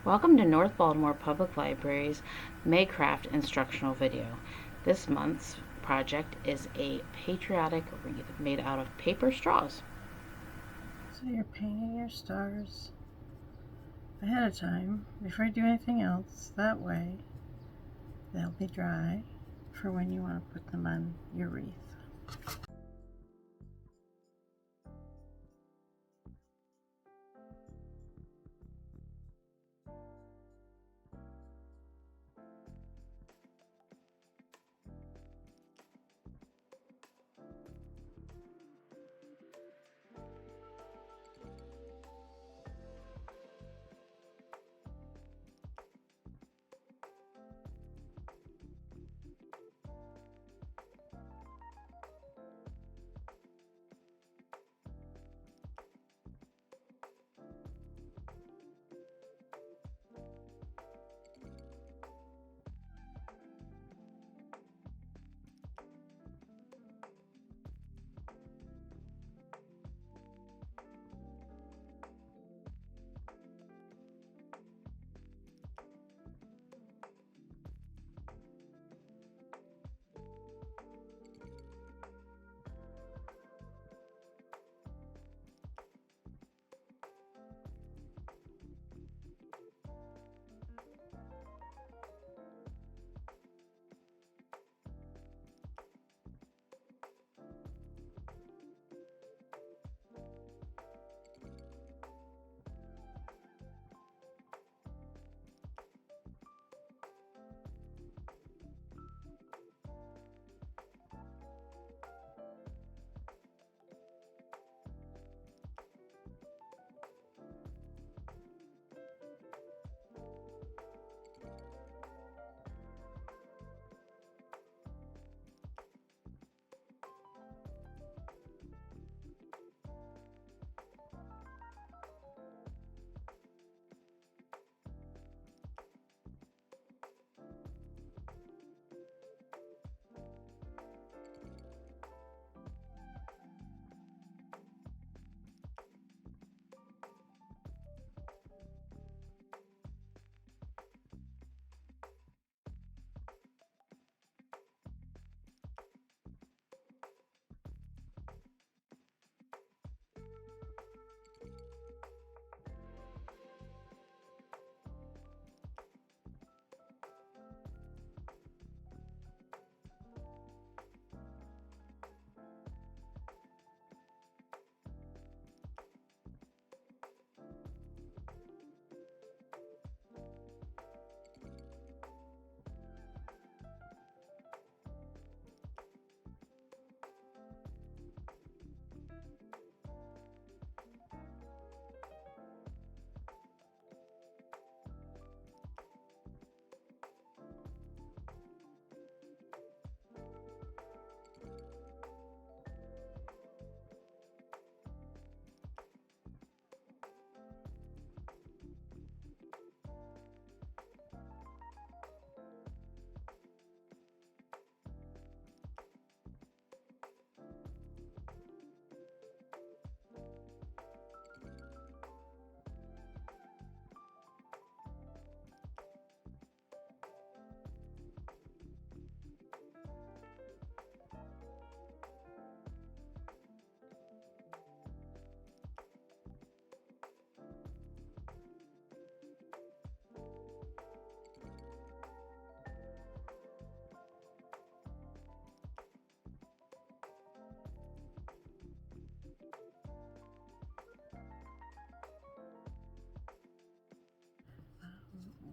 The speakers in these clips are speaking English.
Welcome to North Baltimore Public Library's Maycraft instructional video. This month's project is a patriotic wreath made out of paper straws. So you're painting your stars ahead of time before you do anything else. That way they'll be dry for when you want to put them on your wreath.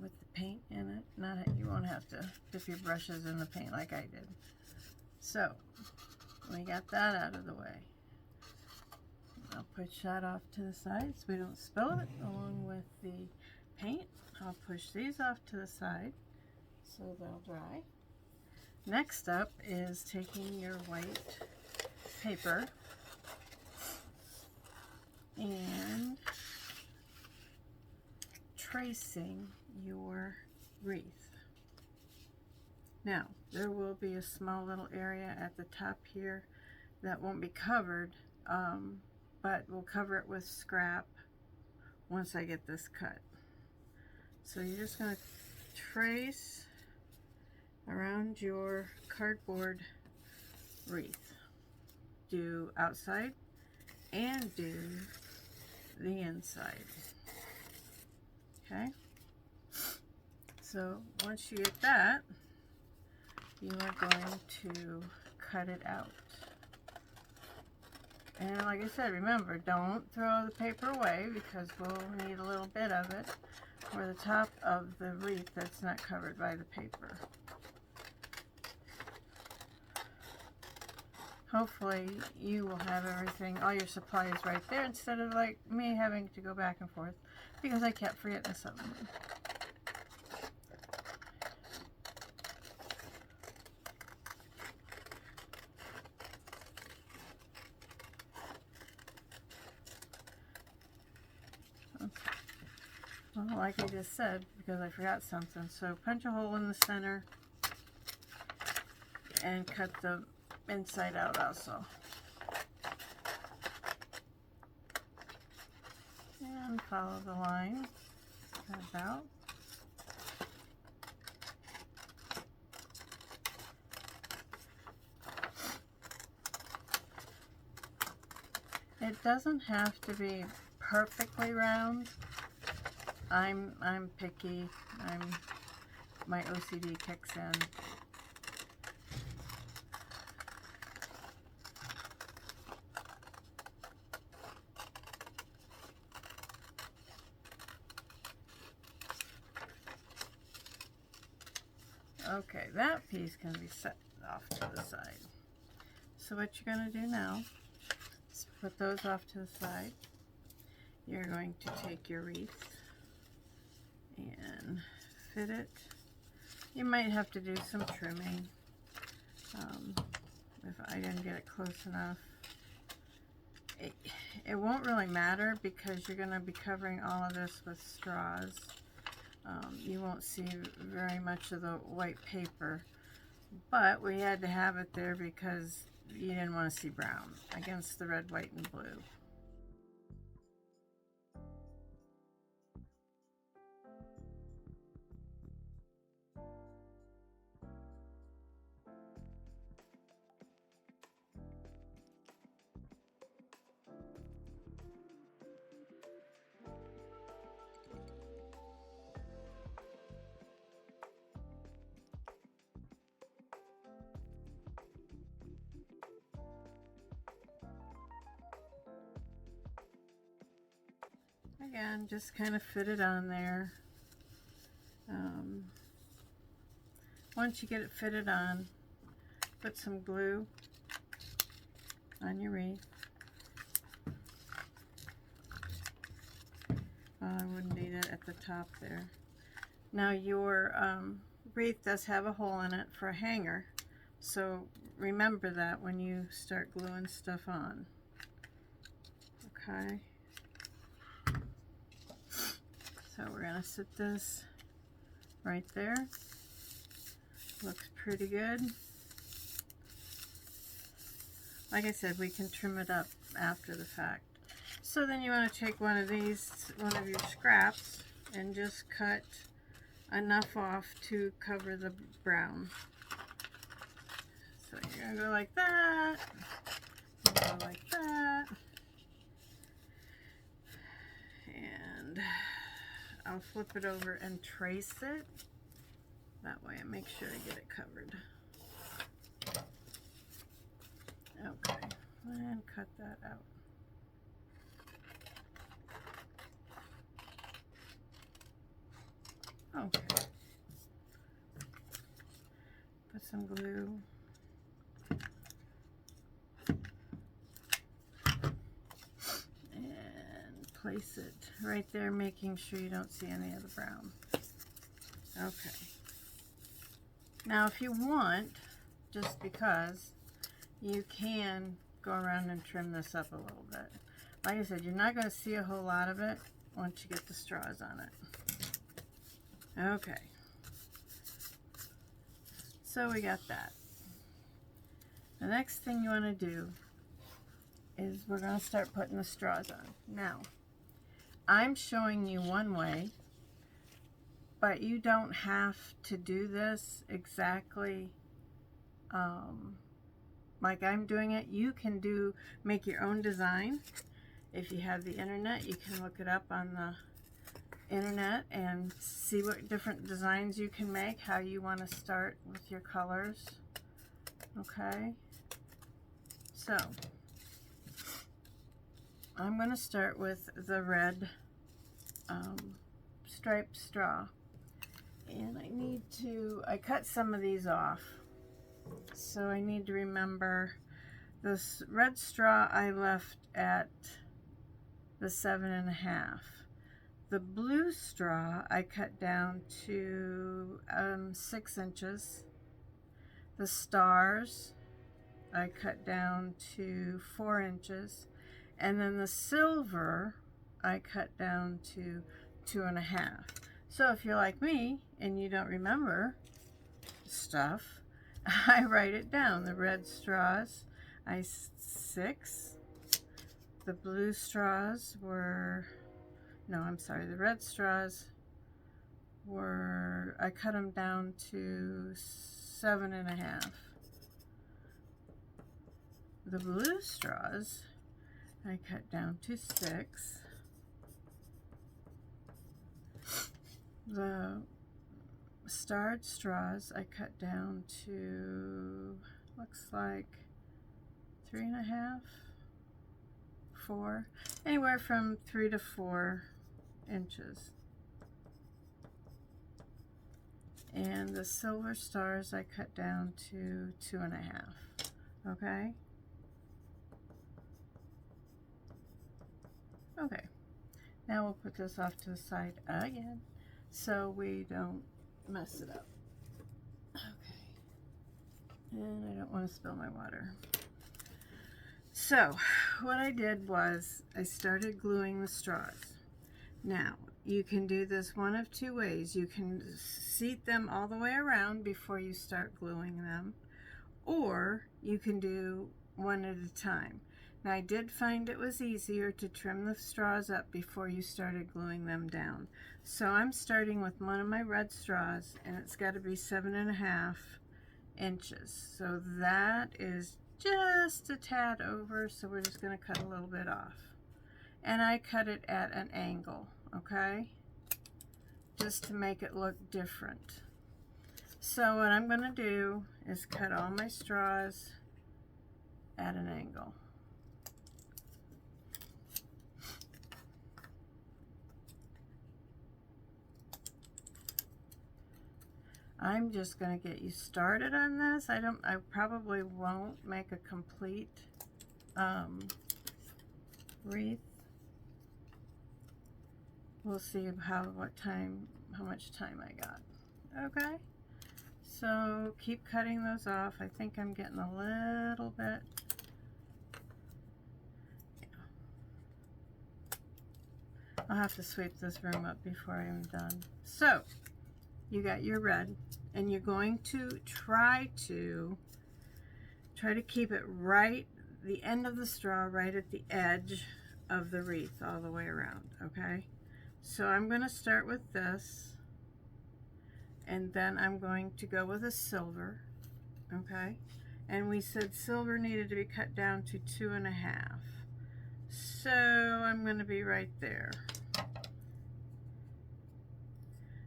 With the paint in it, you won't have to dip your brushes in the paint like I did. So we got that out of the way. I'll push that off to the side so we don't spill it along with the paint. I'll push these off to the side so they'll dry. Next up is taking your white paper and tracing your wreath. Now, there will be a small little area at the top here that won't be covered, but we'll cover it with scrap once I get this cut. So you're just going to trace around your cardboard wreath. Do outside and do the inside. Okay? So once you get that, you are going to cut it out. And like I said, remember, don't throw the paper away because we'll need a little bit of it for the top of the wreath that's not covered by the paper. Hopefully you will have everything, all your supplies right there instead of like me having to go back and forth because I kept forgetting something. Okay. Well, like I just said, because I forgot something, so punch a hole in the center and cut the inside out also. And follow the line, cut it out. It doesn't have to be perfectly round. I'm picky. My OCD kicks in. Okay, that piece can be set off to the side. So what you're going to do now is put those off to the side. You're going to take your wreath and fit it. You might have to do some trimming if I didn't get it close enough. It won't really matter because you're going to be covering all of this with straws. You won't see very much of the white paper, but we had to have it there because you didn't want to see brown against the red, white, and blue. Again, just kind of fit it on there. Once you get it fitted on, put some glue on your wreath. I wouldn't need it at the top there. Now your wreath does have a hole in it for a hanger, so remember that when you start gluing stuff on. Okay. So we're going to sit this right there. Looks pretty good. Like I said, we can trim it up after the fact. So then you want to take one of these, one of your scraps, and just cut enough off to cover the brown. So you're going to go like that, go like that, and I'll flip it over and trace it. That way I make sure I get it covered. Okay, and cut that out. Okay. Put some glue. And place it right there, making sure you don't see any of the brown. Okay. Now if you want, just because, you can go around and trim this up a little bit. Like I said, you're not going to see a whole lot of it once you get the straws on it. Okay. So we got that. The next thing you want to do is we're going to start putting the straws on. Now, I'm showing you one way. but you don't have to do this exactly like I'm doing it. You can make your own design. If you have the internet, you can look it up on the internet and see what different designs you can make, how you want to start with your colors. Okay, so I'm going to start with the red striped straw, and I cut some of these off, so I need to remember this red straw I left at the 7.5. The blue straw I cut down to 6 inches. The stars I cut down to 4 inches. And then the silver I cut down to 2.5. So if you're like me and you don't remember stuff, I write it down. The red straws, 6. The blue straws were, no, I'm sorry, the red straws were, I cut them down to 7.5. The blue straws I cut down to 6. The starred straws I cut down to, looks like 3.5, 4, anywhere from 3 to 4 inches. And the silver stars I cut down to 2.5. Okay? Okay. Now we'll put this off to the side again so we don't mess it up. Okay. And I don't want to spill my water. So what I did was I started gluing the straws. Now you can do this one of two ways. You can seat them all the way around before you start gluing them, or you can do one at a time. Now I did find it was easier to trim the straws up before you started gluing them down. So I'm starting with one of my red straws, and it's got to be 7.5 inches. So that is just a tad over, so we're just going to cut a little bit off. And I cut it at an angle, okay? Just to make it look different. So what I'm going to do is cut all my straws at an angle. I'm just going to get you started on this. I probably won't make a complete wreath. We'll see how much time I got. Okay, so keep cutting those off. I think I'm getting a little bit. I'll have to sweep this room up before I'm done. So you got your red, and you're going to try to keep it right, the end of the straw right at the edge of the wreath all the way around, okay? So I'm going to start with this, and then I'm going to go with a silver, okay? And we said silver needed to be cut down to 2.5. So I'm going to be right there.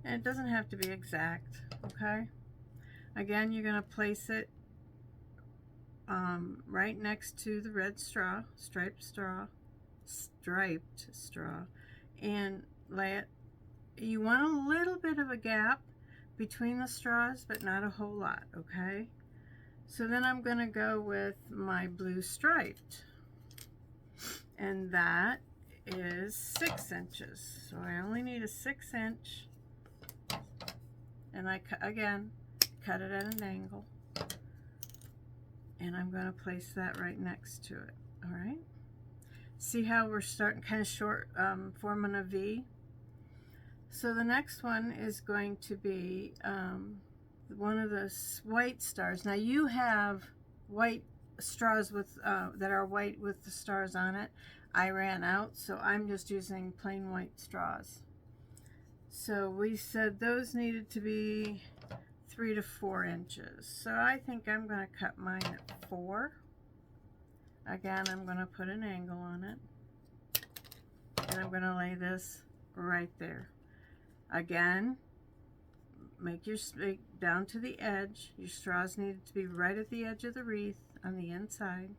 And it doesn't have to be exact, okay? Again, you're going to place it right next to the red straw, striped straw, and lay it. You want a little bit of a gap between the straws, but not a whole lot, okay? So then I'm going to go with my blue striped, and that is 6 inches. So I only need a 6-inch. And I, again, cut it at an angle. And I'm going to place that right next to it. All right? See how we're starting kind of short, forming a V? So the next one is going to be one of the white stars. Now you have white straws with that are white with the stars on it. I ran out, so I'm just using plain white straws. So So we said those needed to be 3 to 4 inches. So I think I'm going to cut mine at 4. Again, I'm going to put an angle on it. And I'm going to lay this right there. Again, make your stick down to the edge. Your straws need to be right at the edge of the wreath on the inside.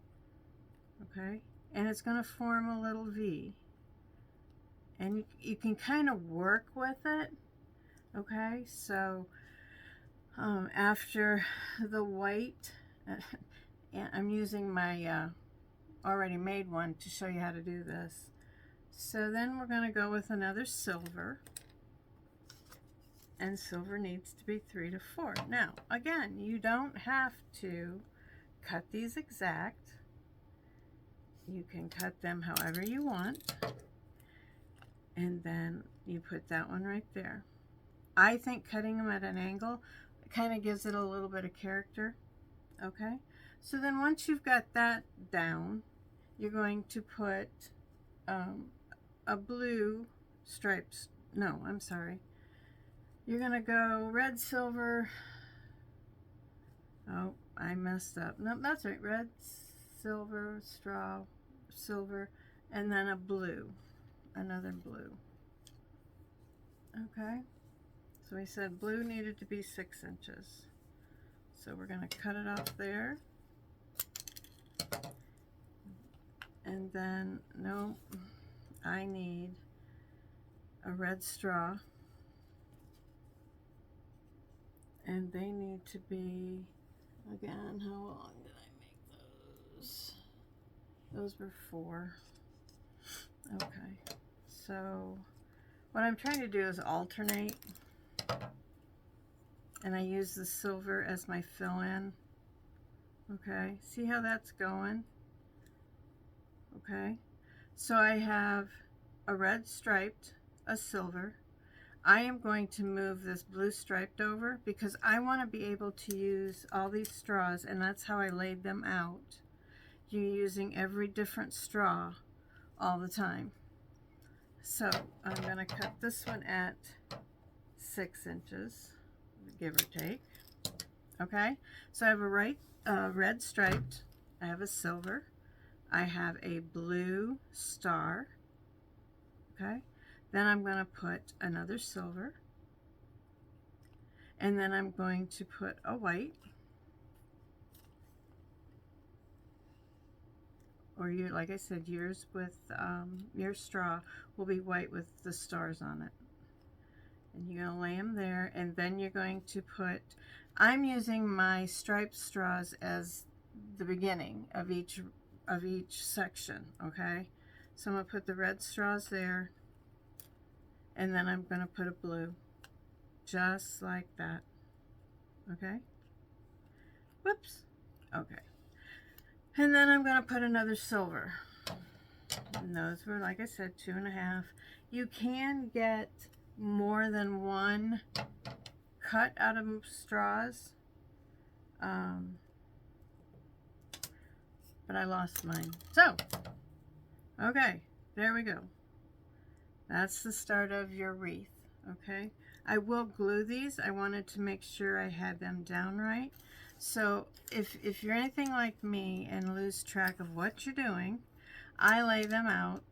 Okay? And it's going to form a little V. And you can kind of work with it. Okay? So after the white, I'm using my already made one to show you how to do this. So then we're going to go with another silver. And silver needs to be 3 to 4. Now, again, you don't have to cut these exact. You can cut them however you want. And then you put that one right there. I think cutting them at an angle kind of gives it a little bit of character. Okay? So then once you've got that down, you're going to put a blue stripes. No, I'm sorry. You're going to go red, silver. Oh, I messed up. No, that's right. Red, silver, straw, silver, and then a blue. Another blue. Okay. So we said blue needed to be 6 inches. So we're going to cut it off there. And then, no, I need a red straw. And they need to be, again, how long did I make those? Those were 4. Okay. So what I'm trying to do is alternate. And I use the silver as my fill-in. Okay. See how that's going? Okay. So I have a red striped, a silver. I am going to move this blue striped over because I want to be able to use all these straws, and that's how I laid them out. You're using every different straw all the time. So I'm going to cut this one at 6 inches, give or take. Okay, so I have a red striped, I have a silver, I have a blue star. Okay. Then I'm going to put another silver, and then I'm going to put a white, or like I said, yours with your straw will be white with the stars on it. And you're going to lay them there, and then you're going to put, I'm using my striped straws as the beginning of each section. Okay, so I'm going to put the red straws there. And then I'm going to put a blue, just like that. Okay? Whoops. Okay. And then I'm going to put another silver. And those were, like I said, 2.5. You can get more than one cut out of straws. But I lost mine. So, okay, there we go. That's the start of your wreath, okay? I will glue these. I wanted to make sure I had them down right. So if you're anything like me and lose track of what you're doing, I lay them out,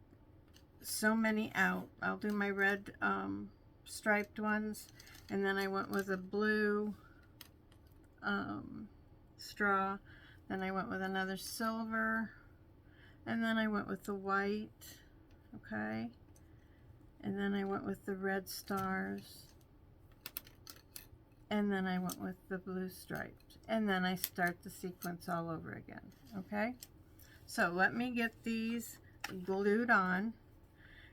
so many out. I'll do my red striped ones, and then I went with a blue straw, then I went with another silver, and then I went with the white, okay? And then I went with the red stars. And then I went with the blue stripes. And then I start the sequence all over again. Okay? So let me get these glued on.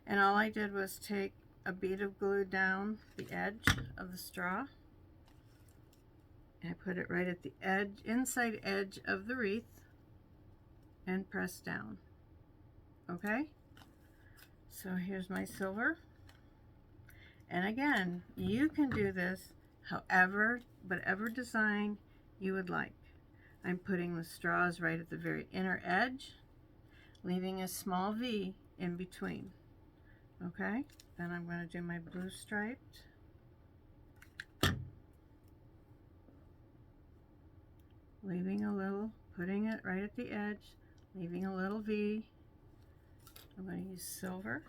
And all I did was take a bead of glue down the edge of the straw. And I put it right at the edge, inside edge of the wreath. And press down. Okay? So here's my silver. And again, you can do this however, whatever design you would like. I'm putting the straws right at the very inner edge, leaving a small V in between. Okay, then I'm going to do my blue striped. leaving a little, putting it right at the edge, leaving a little V. I'm going to use silver.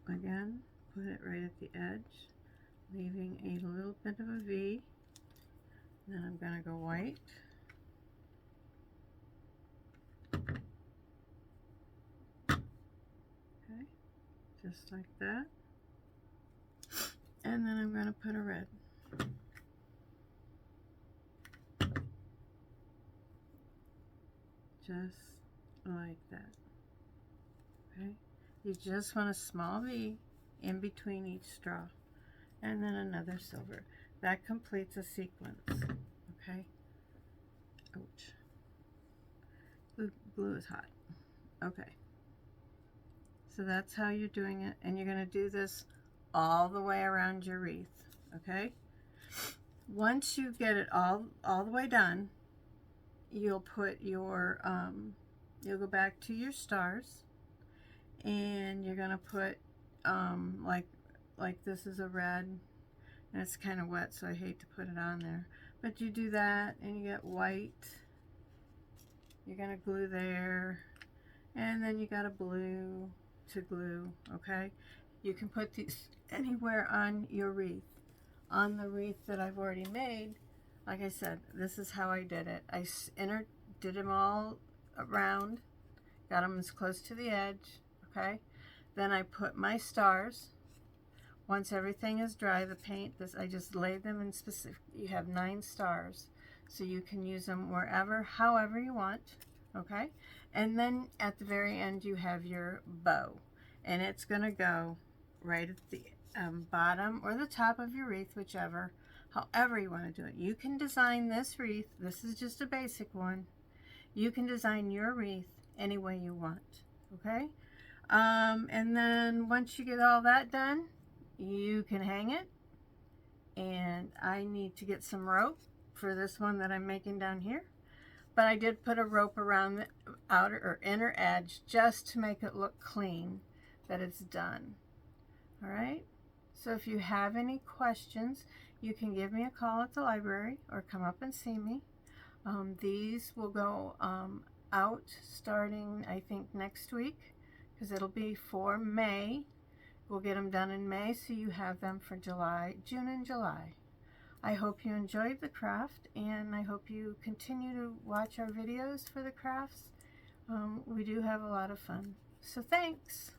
Again, put it right at the edge, leaving a little bit of a V. Then I'm going to go white. Okay, just like that. And then I'm going to put a red. Just like that. Okay, you just want a small V in between each straw, and then another silver. That completes a sequence. Okay. Ouch. Glue is hot. Okay. So that's how you're doing it, and you're going to do this all the way around your wreath. Okay. Once you get it all the way done, you'll put your you'll go back to your stars, and you're going to put like this is a red, and it's kind of wet, so I hate to put it on there, but you do that and you get white. You're going to glue there, and then you got a blue to glue. Okay, you can put these anywhere on your wreath. On the wreath that I've already made, like I said, this is how I did it. I did them all around, got them as close to the edge. Okay, then I put my stars. Once everything is dry, the paint, I just laid them in specific. You have 9 stars, so you can use them wherever, however you want. Okay, and then at the very end you have your bow, and it's going to go right at the bottom or the top of your wreath, whichever, however you want to do it. You can design this wreath. This is just a basic one. You can design your wreath any way you want. Okay, and then once you get all that done, you can hang it. And I need to get some rope for this one that I'm making down here, but I did put a rope around the outer or inner edge just to make it look clean, that it's done. All right, so if you have any questions, you can give me a call at the library or come up and see me. These will go out starting, I think, next week, because it'll be for May. We'll get them done in May, so you have them for June and July. I hope you enjoyed the craft, and I hope you continue to watch our videos for the crafts. We do have a lot of fun. So thanks.